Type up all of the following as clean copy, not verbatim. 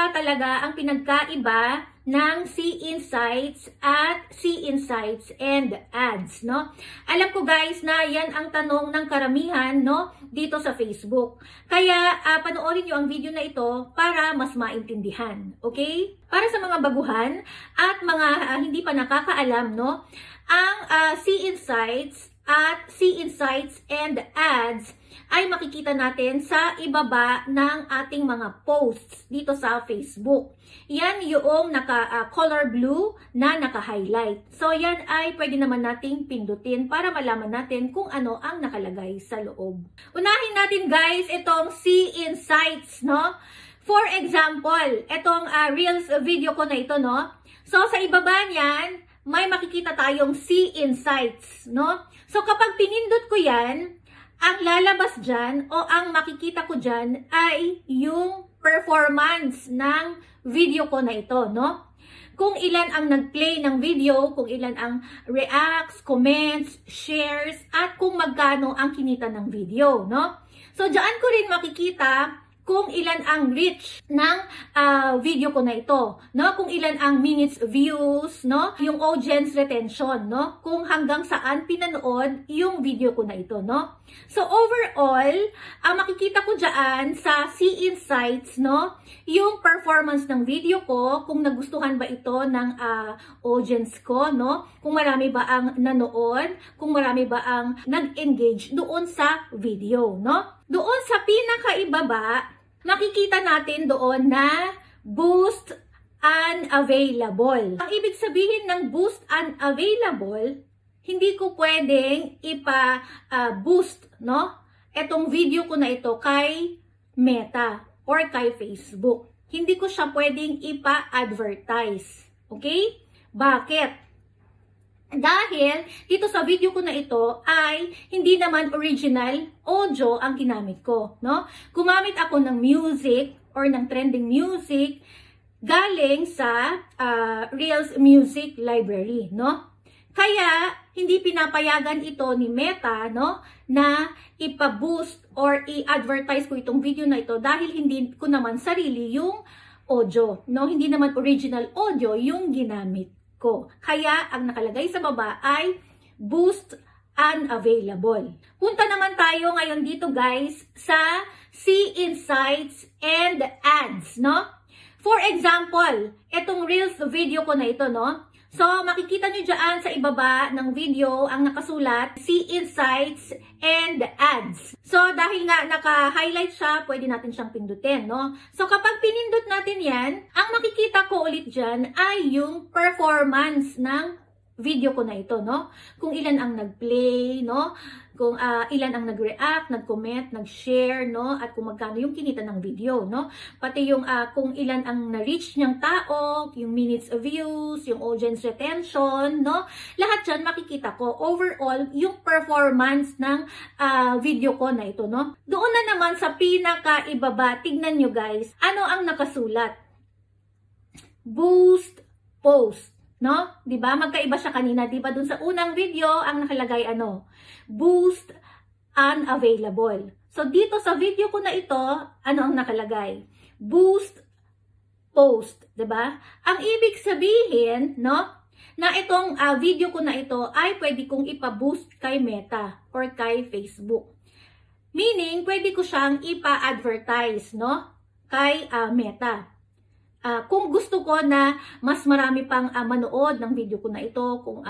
ba talaga ang pinagkaiba ng See Insights at See Insights and Ads, no? Alam ko guys na yan ang tanong ng karamihan, no, dito sa Facebook. Kaya panoorin nyo ang video na ito para mas maintindihan, okay? Para sa mga baguhan at mga hindi pa nakakaalam, no, ang See Insights at See Insights and Ads ay makikita natin sa ibaba ng ating mga posts dito sa Facebook. Yan yung naka-color blue na naka-highlight. So yan ay pwede naman nating pindutin para malaman natin kung ano ang nakalagay sa loob. Unahin natin guys itong See Insights, no? For example, itong Reels video ko na ito, no? So sa ibaba niyan, may makikita tayong See Insights, no? So kapag pinindot ko yan, ang lalabas dyan o ang makikita ko dyan ay yung performance ng video ko na ito, no? Kung ilan ang nag-play ng video, kung ilan ang reacts, comments, shares, at kung magkano ang kinita ng video, no? So, dyan ko rin makikita kung ilan ang reach ng video ko na ito, no? Kung ilan ang minutes views, no? Yung audience retention, no? Kung hanggang saan pinanood yung video ko na ito, no? So overall, makikita ko diyan sa See Insights, no? Yung performance ng video ko, kung nagustuhan ba ito ng audience ko, no? Kung marami ba ang nanood, kung marami ba ang nag-engage doon sa video, no? Doon sa pinakaibaba, makikita natin doon na boost unavailable. Ang ibig sabihin ng boost unavailable, hindi ko pwedeng ipa-boost, no? Etong video ko na ito kay Meta or kay Facebook. Hindi ko siya pwedeng ipa-advertise. Okay? Bakit? Dahil dito sa video ko na ito ay hindi naman original audio ang ginamit ko, no? Gumamit ako ng music or ng trending music galing sa Reels Music Library, no? Kaya hindi pinapayagan ito ni Meta, no, na ipa-boost or i-advertise ko itong video na ito dahil hindi ko naman sarili yung audio, no? Hindi naman original audio yung ginamit ko. Kaya ang nakalagay sa baba ay boost unavailable. Punta naman tayo ngayon dito guys sa See Insights and Ads, no? For example, itong Reels video ko na ito, no? So, makikita nyo dyan sa ibaba ng video ang nakasulat, See Insights and Ads. So, dahil nga naka-highlight siya, pwede natin siyang pindutin, no? So, kapag pinindot natin yan, ang makikita ko ulit dyan ay yung performance ng video ko na ito, no? Kung ilan ang nag-play, no? Kung ilan ang nag-react, nag-comment, nag-share, no? At kung magkano yung kinita ng video, no? Pati yung kung ilan ang na-reach niyang tao, yung minutes of views, yung audience retention, no? Lahat dyan makikita ko. Overall, yung performance ng video ko na ito, no? Doon na naman sa pinaka-ibaba, tignan nyo guys, ano ang nakasulat? Boost post. No? 'Di ba? Magkaiba siya kanina, 'di ba? Dun sa unang video, ang nakalagay ano? Boost unavailable. So dito sa video ko na ito, ano ang nakalagay? Boost post, 'di ba? Ang ibig sabihin, no, na itong video ko na ito ay pwede kong ipa-boost kay Meta or kay Facebook. Meaning, pwede ko siyang ipa-advertise, no, kay Meta. Kung gusto ko na mas marami pang manood ng video ko na ito, kung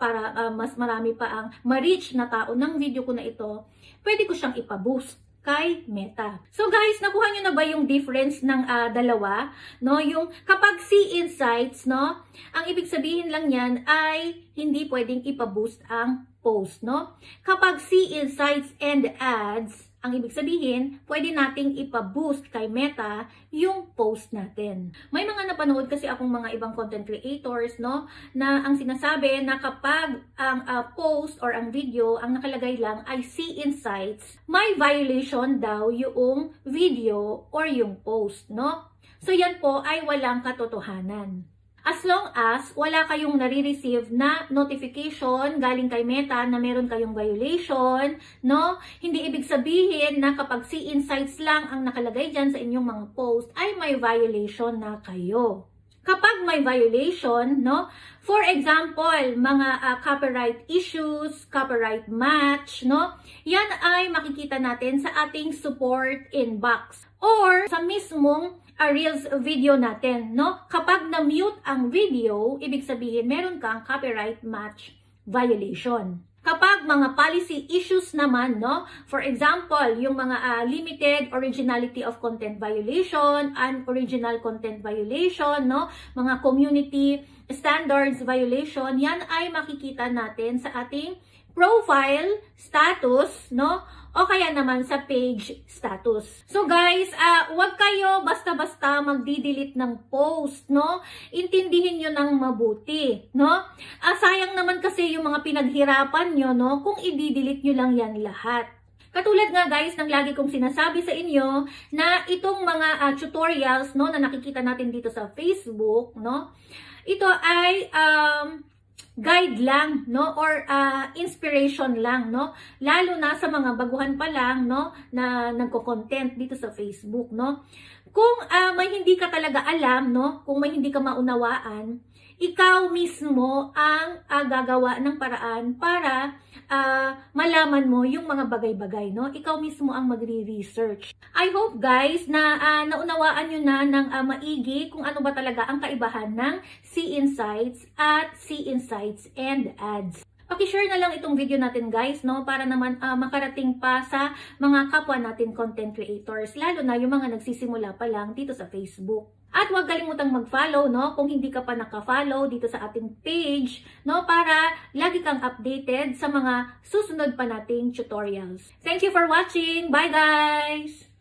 para mas marami pa ang ma-reach na tao ng video ko na ito, pwede ko siyang ipa-boost kay Meta. So guys, nakuha nyo na ba yung difference ng dalawa? No, yung kapag See Insights, no, ang ibig sabihin lang yan ay hindi pwedeng ipa-boost ang post, no? Kapag See Insights and Ads, ang ibig sabihin, pwede nating ipa-boost kay Meta yung post natin. May mga napanood kasi akong mga ibang content creators, no, na ang sinasabi na kapag ang post or ang video, ang nakalagay lang ay See Insights, may violation daw yung video or yung post, no? So yan po ay walang katotohanan. As long as wala kayong nare-receive na notification galing kay Meta na meron kayong violation, no? Hindi ibig sabihin na kapag See Insights lang ang nakalagay dyan sa inyong mga post ay may violation na kayo. Kapag may violation, no? For example, mga copyright issues, copyright match, no? Yan ay makikita natin sa ating support inbox or sa mismong Reels video natin, no? Kapag na-mute ang video, ibig sabihin meron kang copyright match violation. Kapag mga policy issues naman, no? For example, yung mga limited originality of content violation, unoriginal content violation, no? Mga community standards violation, yan ay makikita natin sa ating profile status, no? O kaya naman sa page status. So guys, wag kayo basta-basta magdi-delete ng post, no? Intindihin nyo ng mabuti, no? Sayang naman kasi yung mga pinaghirapan nyo, no? Kung i-delete nyo lang yan lahat. Katulad nga guys ng lagi kong sinasabi sa inyo na itong mga tutorials, no, na nakikita natin dito sa Facebook, no? Ito ay guide lang, no, or inspiration lang, no, lalo na sa mga baguhan pa lang, no, na nagko-content dito sa Facebook, no. Kung may hindi ka talaga alam, no, kung may hindi ka maunawaan, ikaw mismo ang gagawa ng paraan para malaman mo yung mga bagay-bagay, no? Ikaw mismo ang magre-research. I hope guys na naunawaan nyo na ng maigi kung ano ba talaga ang kaibahan ng See Insights at See Insights and Ads. Paki-share na lang itong video natin guys, no, para naman makarating pa sa mga kapwa natin content creators, lalo na yung mga nagsisimula pa lang dito sa Facebook. At huwag kalimutang mag-follow, no, kung hindi ka pa naka-follow dito sa ating page, no, para lagi kang updated sa mga susunod pa nating tutorials. Thank you for watching. Bye guys!